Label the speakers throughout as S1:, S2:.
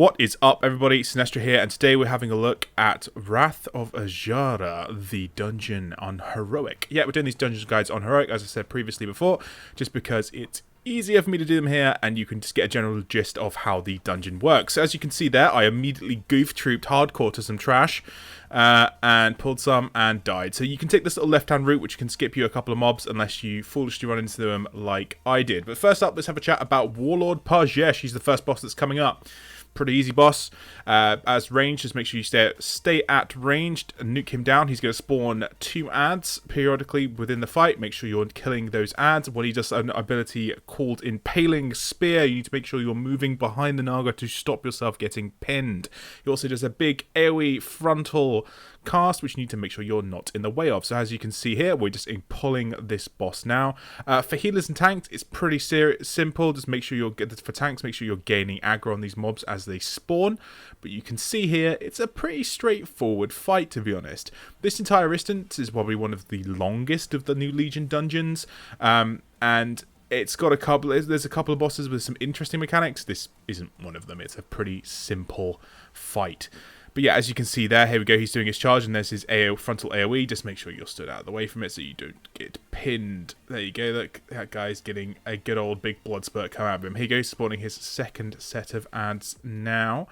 S1: What is up, everybody? Sinestro here, and today we're having a look at Wrath of Azshara, the dungeon on Heroic. Yeah, we're doing these dungeon guides on Heroic, as I said previously before, just because it's easier for me to do them here, and you can just get a general gist of how the dungeon works. So as you can see there, I immediately goof-trooped hardcore to some trash, and pulled some and died. So you can take this little left-hand route, which can skip you a couple of mobs, unless you foolishly run into them like I did. But first up, let's have a chat about Warlord Pods. Yeah, she's the first boss that's coming up. Pretty easy boss. As range, just make sure you stay at ranged and nuke him down. He's going to spawn 2 ads periodically within the fight. Make sure you're killing those ads. When he does an ability called Impaling Spear, you need to make sure you're moving behind the Naga to stop yourself getting pinned. He also does a big AoE frontal cast, which you need to make sure you're not in the way of. So as you can see here, we're just pulling this boss now. For healers and tanks, it's pretty simple. Just make sure for tanks, make sure you're gaining aggro on these mobs as they spawn. But you can see here, it's a pretty straightforward fight, to be honest. This entire instance is probably one of the longest of the New Legion dungeons, and it's got there's a couple of bosses with some interesting mechanics. This isn't one of them. It's a pretty simple fight. But yeah, as you can see there, here we go, he's doing his charge, and there's his frontal AoE. Just make sure you're stood out of the way from it so you don't get pinned. There you go, look, that guy's getting a good old big blood spurt come out of him. Here he goes, spawning his second set of ads now.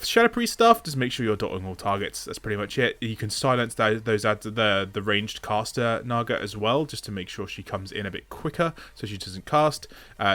S1: Shadow Priest stuff, just make sure you're dotting all targets. That's pretty much it. You can silence those ads, the ranged caster Naga as well, just to make sure she comes in a bit quicker so she doesn't cast.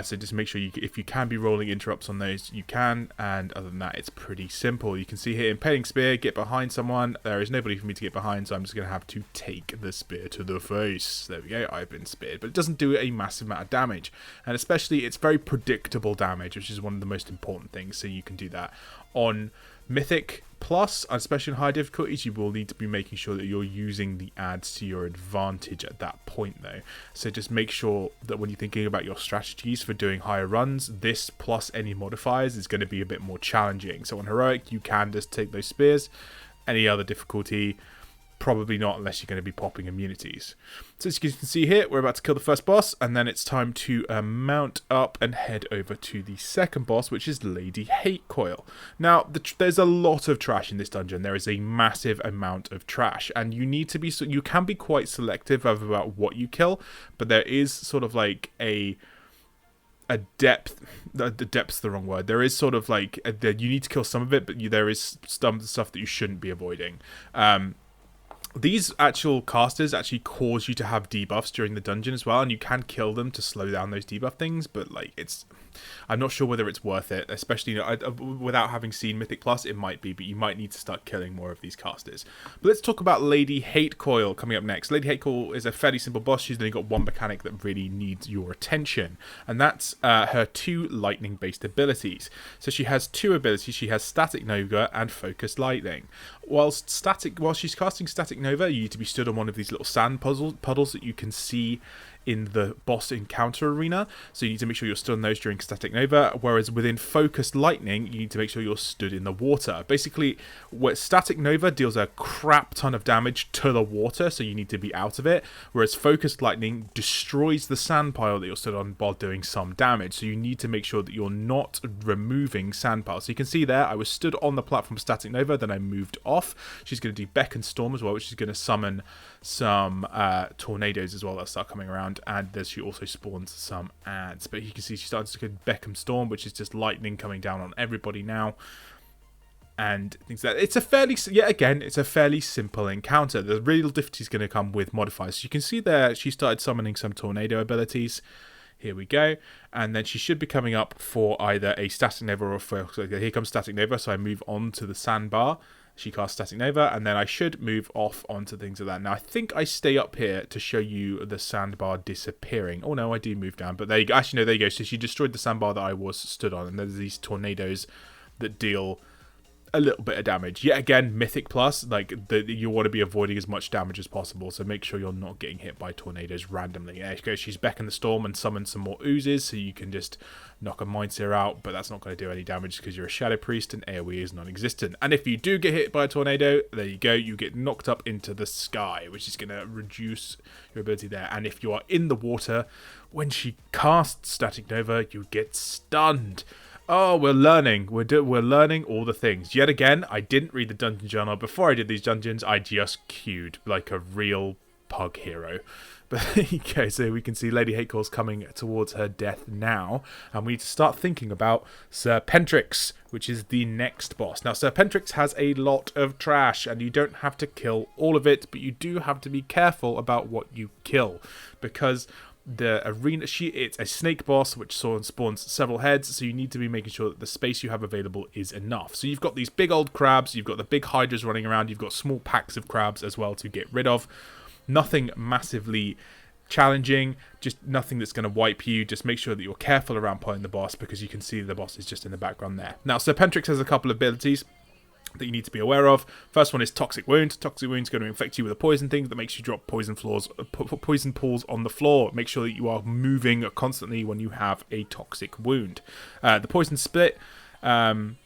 S1: So just make sure if you can be rolling interrupts on those, you can. And other than that, it's pretty simple. You can see here, Impaling Spear, get behind someone. There is nobody for me to get behind, so I'm just going to have to take the spear to the face. There we go, I've been speared. But it doesn't do a massive amount of damage. And especially, it's very predictable damage, which is one of the most important things. So you can do that on Mythic Plus, especially in high difficulties. You will need to be making sure that you're using the ads to your advantage at that point, though. So just make sure that when you're thinking about your strategies for doing higher runs, this plus any modifiers is going to be a bit more challenging. So on Heroic, you can just take those spears. Any other difficulty, probably not, unless you're going to be popping immunities. So as you can see here, we're about to kill the first boss, and then it's time to mount up and head over to the second boss, which is Lady Hate Coil. Now, there's a lot of trash in this dungeon. There is a massive amount of trash, and you can be quite selective about what you kill, but there is sort of like a depth. The depth's the wrong word. There is sort of like you need to kill some of it, but there is some stuff that you shouldn't be avoiding. These actual casters actually cause you to have debuffs during the dungeon as well, and you can kill them to slow down those debuff things, but like I'm not sure whether it's worth it, especially without having seen Mythic Plus. It might be, but you might need to start killing more of these casters. But let's talk about Lady Hate Coil coming up next. Lady Hate Coil is a fairly simple boss. She's only got one mechanic that really needs your attention, and that's her 2 lightning-based abilities. So she has 2 abilities. She has Static Nova and Focused Lightning. While she's casting Static Nova, you need to be stood on one of these little sand puddles that you can see in the boss encounter arena, so you need to make sure you're stood on those during Static Nova, whereas within Focused Lightning, you need to make sure you're stood in the water. Basically, Static Nova deals a crap ton of damage to the water, so you need to be out of it, whereas Focused Lightning destroys the sand pile that you're stood on while doing some damage, so you need to make sure that you're not removing sand piles. So you can see there, I was stood on the platform Static Nova, then I moved off. She's going to do Beck and Storm as well, which is going to summon some tornadoes as well that start coming around, and then she also spawns some ads. But you can see she starts to get Beck and Storm, which is just lightning coming down on everybody now, and things like that. It's a fairly simple encounter. The real difficulty is going to come with modifiers. So you can see there she started summoning some tornado abilities. Here we go, and then she should be coming up for either a Static Nova or here comes Static Nova, so I move on to the sandbar. She casts Static Nova, and then I should move off onto things like that. Now, I think I stay up here to show you the sandbar disappearing. Oh, no, I do move down. But there you go. Actually, no, there you go. So she destroyed the sandbar that I was stood on, and there's these tornadoes that deal a little bit of damage. Yet again, Mythic Plus, you want to be avoiding as much damage as possible, so make sure you're not getting hit by tornadoes randomly. There she goes. She's Beck in the Storm and summons some more oozes, so you can just knock a Mind Seer out, but that's not going to do any damage because you're a Shadow Priest and AoE is non-existent. And if you do get hit by a tornado, there you go, you get knocked up into the sky, which is going to reduce your ability there. And if you are in the water, when she casts Static Nova, you get stunned. Oh, we're learning. We're learning all the things. Yet again, I didn't read the dungeon journal before I did these dungeons. I just queued like a real pug hero. But okay, so we can see Lady Hatecore's coming towards her death now, and we need to start thinking about Sir Pendrick, which is the next boss. Now, Sir Pendrick has a lot of trash, and you don't have to kill all of it, but you do have to be careful about what you kill, because the arena it's a snake boss which spawns several heads, so you need to be making sure that the space you have available is enough. So you've got these big old crabs, you've got the big hydras running around, you've got small packs of crabs as well to get rid of. Nothing massively challenging, just nothing that's going to wipe you. Just make sure that you're careful around playing the boss, because you can see the boss is just in the background there. Now, Sir Pendrick has a couple of abilities that you need to be aware of. First one is Toxic Wound. Toxic Wound is going to infect you with a poison thing that makes you drop poison pools on the floor. Make sure that you are moving constantly when you have a Toxic Wound. The Poison Split is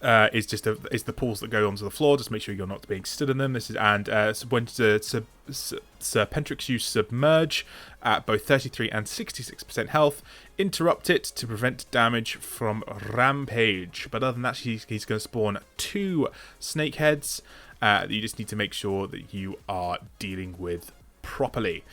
S1: the pools that go onto the floor. Just make sure you're not being stood in them. When Sir Pendrick use Submerge at both 33 and 66% health, interrupt it to prevent damage from Rampage. But other than that, he's going to spawn 2 snake heads that you just need to make sure that you are dealing with properly.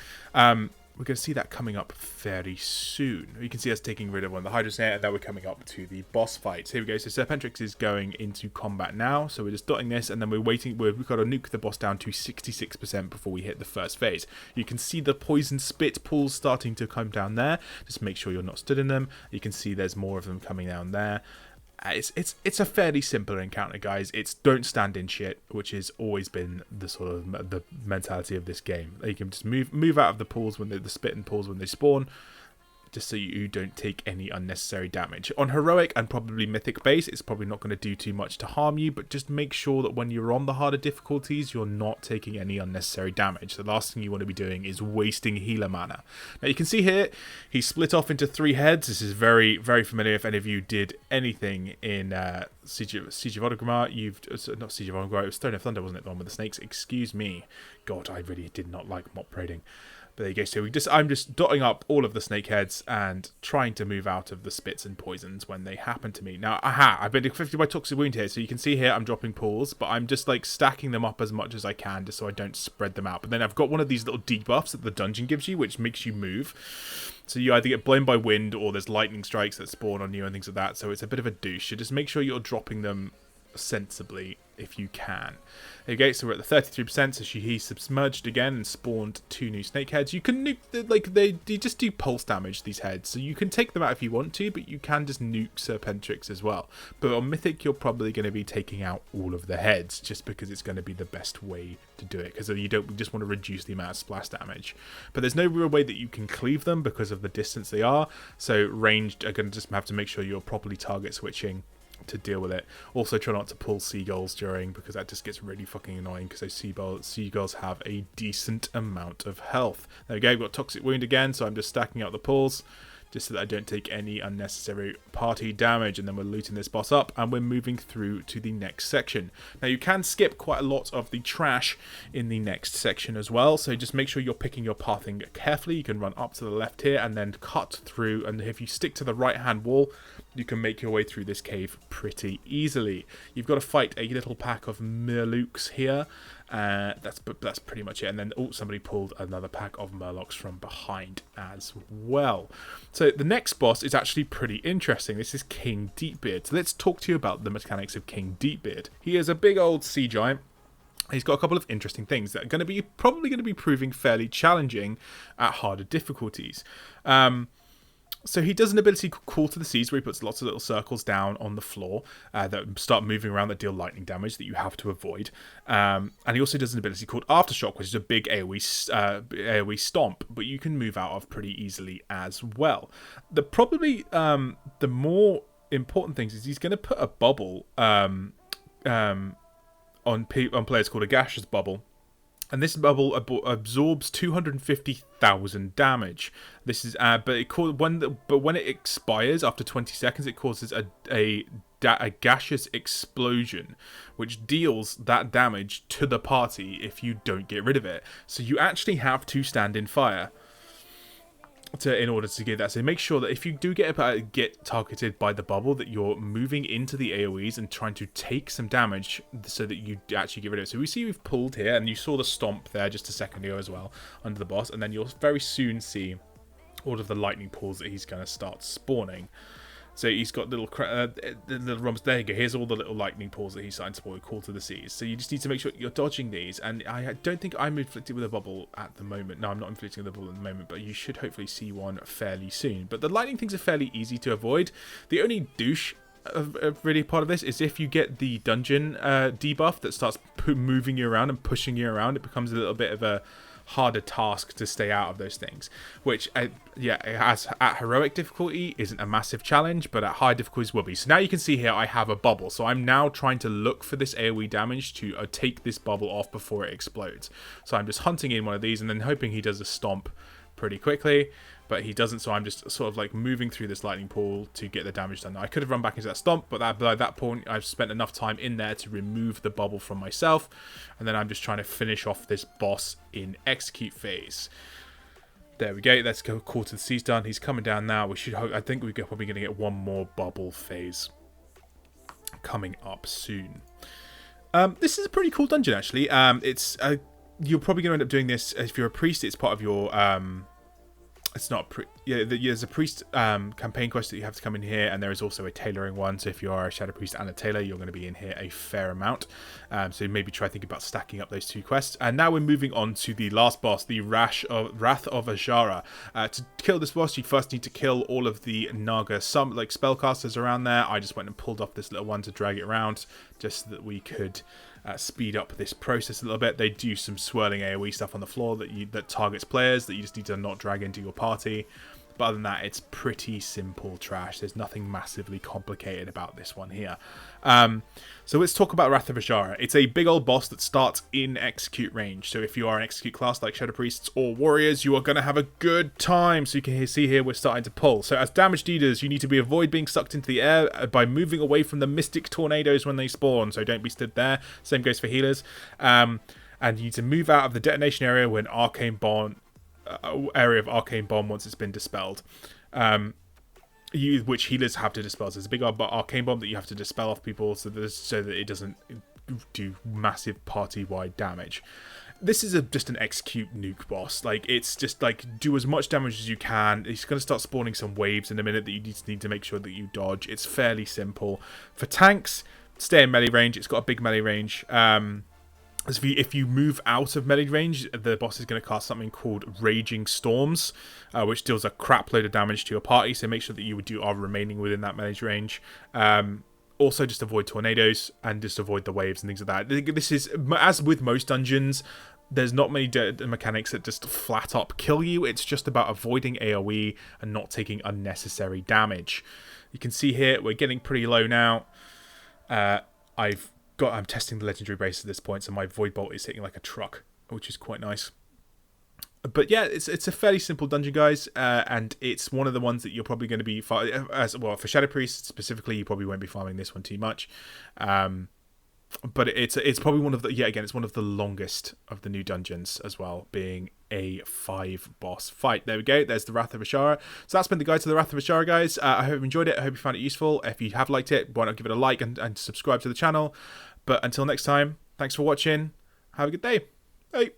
S1: We're going to see that coming up very soon. You can see us taking rid of one of the Hydras here, and then we're coming up to the boss fight. Here we go. So Sir Pendrick is going into combat now. So we're just dotting this, and then we're waiting. We've got to nuke the boss down to 66% before we hit the first phase. You can see the poison spit pools starting to come down there. Just make sure you're not stood in them. You can see there's more of them coming down there. It's a fairly simple encounter, guys. It's don't stand in shit, which has always been the sort of the mentality of this game. You can just move out of the pools when the spit and pools when they spawn, just so you don't take any unnecessary damage. On Heroic and probably Mythic base, it's probably not going to do too much to harm you, but just make sure that when you're on the harder difficulties, you're not taking any unnecessary damage. The last thing you want to be doing is wasting healer mana. Now you can see here, he's split off into 3 heads. This is very, very familiar if any of you did anything in Siege of Orgrimmar. Not Siege of Orgrimmar, it was Stone of Thunder, wasn't it? The one with the snakes. Excuse me. God, I really did not like mop raiding. But there you go. So I'm just dotting up all of the snake heads and trying to move out of the spits and poisons when they happen to me. Now, I've been affected by Toxic Wound here. So you can see here I'm dropping pools, but I'm just like stacking them up as much as I can just so I don't spread them out. But then I've got one of these little debuffs that the dungeon gives you, which makes you move. So you either get blown by wind or there's lightning strikes that spawn on you and things like that. So it's a bit of a douche. So just make sure you're dropping them sensibly if you can. Okay, so we're at the 33%, so he submerged again and spawned 2 new snake heads. You can nuke, they just do pulse damage, these heads, so you can take them out if you want to, but you can just nuke Sir Pendrick as well. But on Mythic, you're probably going to be taking out all of the heads, just because it's going to be the best way to do it, because you just want to reduce the amount of splash damage. But there's no real way that you can cleave them because of the distance they are, so ranged are going to just have to make sure you're properly target switching to deal with it. Also try not to pull seagulls during, because that just gets really fucking annoying, because those seagulls have a decent amount of health. There we go, we've got Toxic Wound again, so I'm just stacking up the pulls just so that I don't take any unnecessary party damage, and then we're looting this boss up and we're moving through to the next section. Now you can skip quite a lot of the trash in the next section as well, so just make sure you're picking your pathing carefully. You can run up to the left here and then cut through, and if you stick to the right hand wall, you can make your way through this cave pretty easily. You've got to fight a little pack of Murlocs here. That's pretty much it. And then somebody pulled another pack of Murlocs from behind as well. So the next boss is actually pretty interesting. This is King Deepbeard. So let's talk to you about the mechanics of King Deepbeard. He is a big old sea giant. He's got a couple of interesting things that are probably going to be proving fairly challenging at harder difficulties. So he does an ability called Call to the Seas, where he puts lots of little circles down on the floor that start moving around that deal lightning damage that you have to avoid. And he also does an ability called Aftershock, which is a big AoE stomp, but you can move out of pretty easily as well. The more important things is he's going to put a bubble on players called a Gaseous Bubble. And this bubble absorbs 250,000 damage. This is, when it expires after 20 seconds, it causes a gaseous explosion, which deals that damage to the party if you don't get rid of it. So you actually have to stand in fire. in order to get that. So make sure that if you do get targeted by the bubble, that you're moving into the AoEs and trying to take some damage so that you actually get rid of it. So we see we've pulled here, and you saw the stomp there just a second ago as well under the boss, and then you'll very soon see all of the lightning pools that he's going to start spawning. So he's got little rumps. There you go. Here's all the little lightning pools that he's starting to spawn. Call to the seas. So you just need to make sure you're dodging these. And I don't think I'm inflicted with a bubble at the moment. No, I'm not inflicting with a bubble at the moment. But you should hopefully see one fairly soon. But the lightning things are fairly easy to avoid. The only douche really part of this is if you get the dungeon debuff that starts moving you around and pushing you around. It becomes a little bit of a harder task to stay out of those things, which yeah, as at heroic difficulty isn't a massive challenge, but at high difficulties will be. So now you can see here I have a bubble, so I'm now trying to look for this AoE damage to take this bubble off before it explodes. So I'm just hunting in one of these and then hoping he does a stomp pretty quickly, but he doesn't, so I'm just sort of like moving through this lightning pool to get the damage done. Now, I could have run back into that stomp, but by that point I've spent enough time in there to remove the bubble from myself, and then I'm just trying to finish off this boss in execute phase. There we go. Let's go. Call to the seas done. He's coming down now. We should. I think we're probably going to get one more bubble phase coming up soon. This is a pretty cool dungeon, actually. It's you're probably going to end up doing this if you're a priest. It's part of your it's not there's a priest campaign quest that you have to come in here, and there is also a tailoring one. So if you are a shadow priest and a tailor, you're going to be in here a fair amount. So maybe try thinking about stacking up those two quests. And now we're moving on to the last boss, the Wrath of Azshara. To kill this boss, you first need to kill all of the Naga spellcasters around there. I just went and pulled off this little one to drag it around, just so that we could speed up this process a little bit. They do some swirling AoE stuff on the floor that targets players that you just need to not drag into your party. But other than that, it's pretty simple trash. There's nothing massively complicated about this one here. So let's talk about Wrath of Azshara. It's a big old boss that starts in execute range. So if you are an execute class like Shadow Priests or Warriors, you are going to have a good time. So you can see here we're starting to pull. So as damage dealers, you need to avoid being sucked into the air by moving away from the mystic tornadoes when they spawn. So don't be stood there. Same goes for healers. And you need to move out of the detonation area when Arcane Bomb once it's been dispelled, which healers have to dispel. So there's a big Arcane Bomb that you have to dispel off people so that it doesn't do massive party-wide damage. This is just an execute nuke boss. Like, it's just like do as much damage as you can. It's going to start spawning some waves in a minute that you need to make sure that you dodge. It's fairly simple. For tanks, stay in melee range. It's got a big melee range. If you move out of melee range, the boss is going to cast something called Raging Storms, which deals a crap load of damage to your party, so make sure that you are remaining within that melee range. Also, just avoid tornadoes and just avoid the waves and things like that. This is, as with most dungeons, there's not many mechanics that just flat up kill you. It's just about avoiding AoE and not taking unnecessary damage. You can see here, we're getting pretty low now. I'm testing the legendary base at this point, so my void bolt is hitting like a truck, which is quite nice. But yeah, it's a fairly simple dungeon, guys, and it's one of the ones that you're probably going to be as well for Shadow Priest specifically. You probably won't be farming this one too much, but it's probably one of the it's one of the longest of the new dungeons as well, being a 5 boss fight. There we go. There's the Wrath of Azshara. So that's been the guide to the Wrath of Azshara, guys. I hope you enjoyed it. I hope you found it useful. If you have liked it, why not give it a like and subscribe to the channel. But until next time, thanks for watching. Have a good day. Bye.